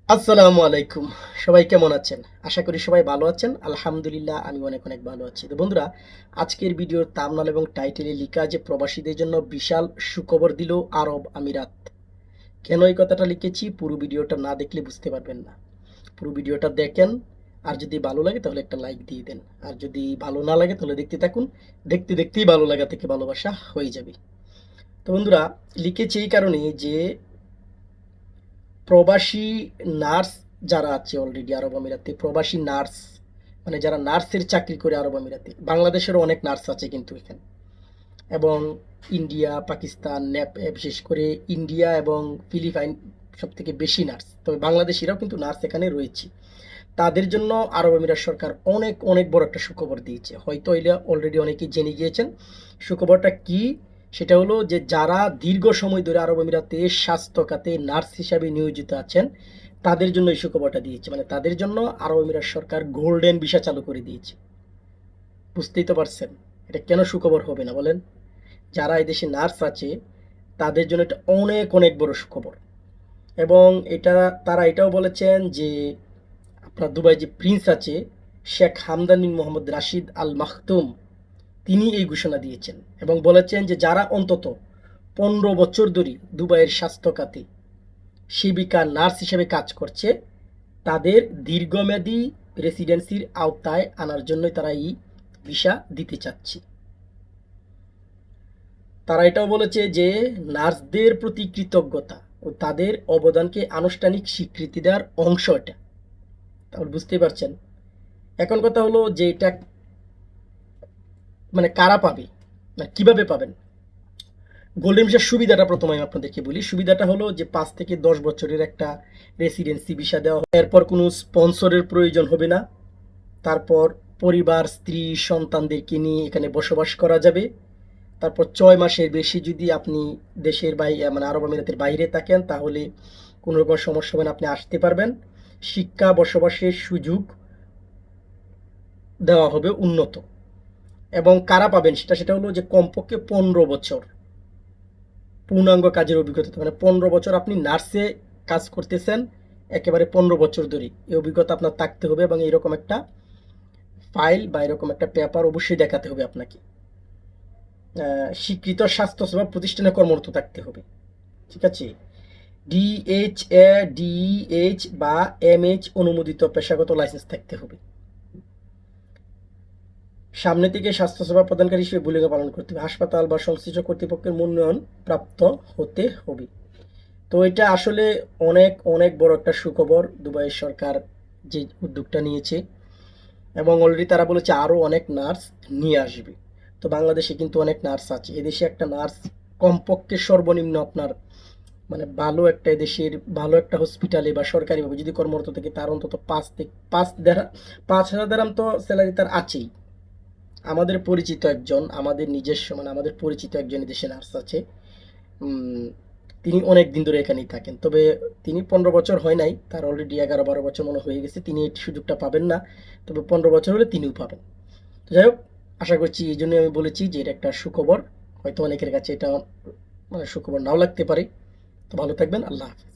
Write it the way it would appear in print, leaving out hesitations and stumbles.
আসসালামু আলাইকুম। সবাই কেমন আছেন? আশা করি সবাই ভালো আছেন। আলহামদুলিল্লাহ আমি অনেক, অনেক ভালো আছি। তো বন্ধুরা, আজকের ভিডিওর থাম্বনেল এবং টাইটেলে লিখা যে প্রবাসীদের জন্য বিশাল সুখবর দিল আরব আমিরাত। কেন এই কথাটা লিখেছি পুরো ভিডিওটা না দেখলে বুঝতে পারবেন না। পুরো ভিডিওটা দেখেন, আর যদি ভালো লাগে তাহলে একটা লাইক দিয়ে দেন। আর যদি ভালো না লাগে তাহলে দেখতে থাকুন। দেখতে, দেখতেই ভালো লাগা থেকে ভালোবাসা হয়ে যাবে। তো বন্ধুরা, লিখেছি এই কারণেই যে প্রবাসী নার্স যারা আছে অলরেডি আরব আমিরাতে, প্রবাসী নার্স মানে যারা নার্সের চাকরি করে আরব আমিরাতে, বাংলাদেশেরও অনেক নার্স আছে কিন্তু এখানে, এবং ইন্ডিয়া, পাকিস্তান, বিশেষ করে ইন্ডিয়া এবং ফিলিপাইন সব থেকে বেশি নার্স, তবে বাংলাদেশিরাও কিন্তু নার্স এখানে রয়েছে। তাদের জন্য আরব আমিরাত সরকার অনেক অনেক বড় একটা সুখবর দিয়েছে, হয়তো এটা অলরেডি অনেকেই জেনে গিয়েছেন। সুখবরটা কি? সেটা হলো যে যারা দীর্ঘ সময় ধরে আরব আমিরাতে স্বাস্থ্য খাতে নার্স হিসাবে নিয়োজিত আছেন, তাদের জন্য এই সুখবরটা দিয়েছে। মানে তাদের জন্য আরব আমিরাত সরকার গোল্ডেন ভিসা চালু করে দিয়েছে। বুঝতেই তো পারছেন এটা কেন সুখবর হবে না বলেন? যারা এই দেশে নার্স আছে তাদের জন্য এটা অনেক অনেক বড় সুখবর। এবং এটা তারা এটাও বলেছেন যে আপনার দুবাই যে প্রিন্স আছে শেখ হামদান বিন মোহাম্মদ রাশিদ আল মাখতুম, তিনি এই ঘোষণা দিয়েছেন এবং বলেছেন যে যারা অন্তত 15 বছর ধরে দুবাইয়ের স্বাস্থ্য খাতে সেবিকা নার্স হিসেবে কাজ করছে, তাদের দীর্ঘমেয়াদী রেসিডেন্সির আওতায় আনার জন্যই তারা এই ভিসা দিতে চাচ্ছে। তারা এটাও বলেছে যে নার্সদের প্রতি কৃতজ্ঞতা ও তাদের অবদানকে আনুষ্ঠানিক স্বীকৃতি দেওয়ার অংশ এটা। তাহলে বুঝতেই পারছেন। এখন কথা হলো যে এটা মানে কারা পাবে, মানে কিভাবে পাবেন? গোল্ডেন ভিসার সুবিধাটা প্রথমে আমি আপনাদেরকে বলি। সুবিধাটা হলো যে 5 থেকে 10 বছরের একটা রেসিডেন্সি ভিসা দেওয়া হবে। এরপর কোনো স্পন্সরের প্রয়োজন হবে না। তারপর পরিবার, স্ত্রী, সন্তানদেরকে নিয়ে এখানে বসবাস করা যাবে। তারপর 6 মাসের বেশি যদি আপনি দেশের বাইরে মানে আরব আমিরাতের বাইরে থাকেন তাহলে কোনো রকম সমস্যা হবে না, আপনি আসতে পারবেন। শিক্ষা, বসবাসের সুযোগ দেওয়া হবে উন্নত। এবং কারা পাবেন সেটা হলো যে কমপক্ষে 15 বছর পূর্ণাঙ্গ কাজের অভিজ্ঞতা, মানে 15 বছর আপনি নার্সে কাজ করতেছেন একেবারে 15 বছর ধরে, এই অভিজ্ঞতা আপনার থাকতে হবে এবং এরকম একটা ফাইল বা এরকম একটা পেপার অবশ্যই দেখাতে হবে আপনাকে। স্বীকৃত স্বাস্থ্যসেবা প্রতিষ্ঠানে কর্মরত থাকতে হবে। ঠিক আছে? ডিএইচএ, ডিইএইচ বা এমএইচ অনুমোদিত পেশাগত লাইসেন্স থাকতে হবে। সামনে থেকে স্বাস্থ্যসেবা প্রদানকারী হিসেবে ভূমিকা পালন করতে হবে। হাসপাতাল বা সংশ্লিষ্ট কর্তৃপক্ষের মনোনয়ন প্রাপ্ত হতে হবে। তো এটা আসলে অনেক অনেক বড় একটা সুখবর দুবাইয়ের সরকার যে উদ্যোগটা নিয়েছে, এবং অলরেডি তারা বলেছে আরও অনেক নার্স নিয়ে আসবে। তো বাংলাদেশে কিন্তু অনেক নার্স আছে, এদেশে একটা নার্স কমপক্ষে সর্বনিম্ন আপনার মানে ভালো একটা এদেশের ভালো একটা হসপিটালে বা সরকারিভাবে যদি কর্মরত থাকে তার অন্তত 5 হাজার দেরাম তো স্যালারি তার আছেই। আমাদের পরিচিত একজন, আমাদের নিজস্ব মানে আমাদের পরিচিত একজন দেশে নার্স আছে। উম, তিনি অনেক দিন ধরে এখানেই থাকেন, তবে তিনি 15 বছর হয় নাই, তার অলরেডি 11-12 বছর মনে হয়ে গেছে, তিনি এই সুযোগটা পাবেন না। তবে 15 বছর হলে তিনিও পাবেন। তো যাই হোক, আশা করছি এই জন্যই আমি বলেছি যে এটা একটা সুখবর। হয়তো অনেকের কাছে এটা মানে সুখবর নাও লাগতে পারে। তো ভালো থাকবেন, আল্লাহ হাফেজ।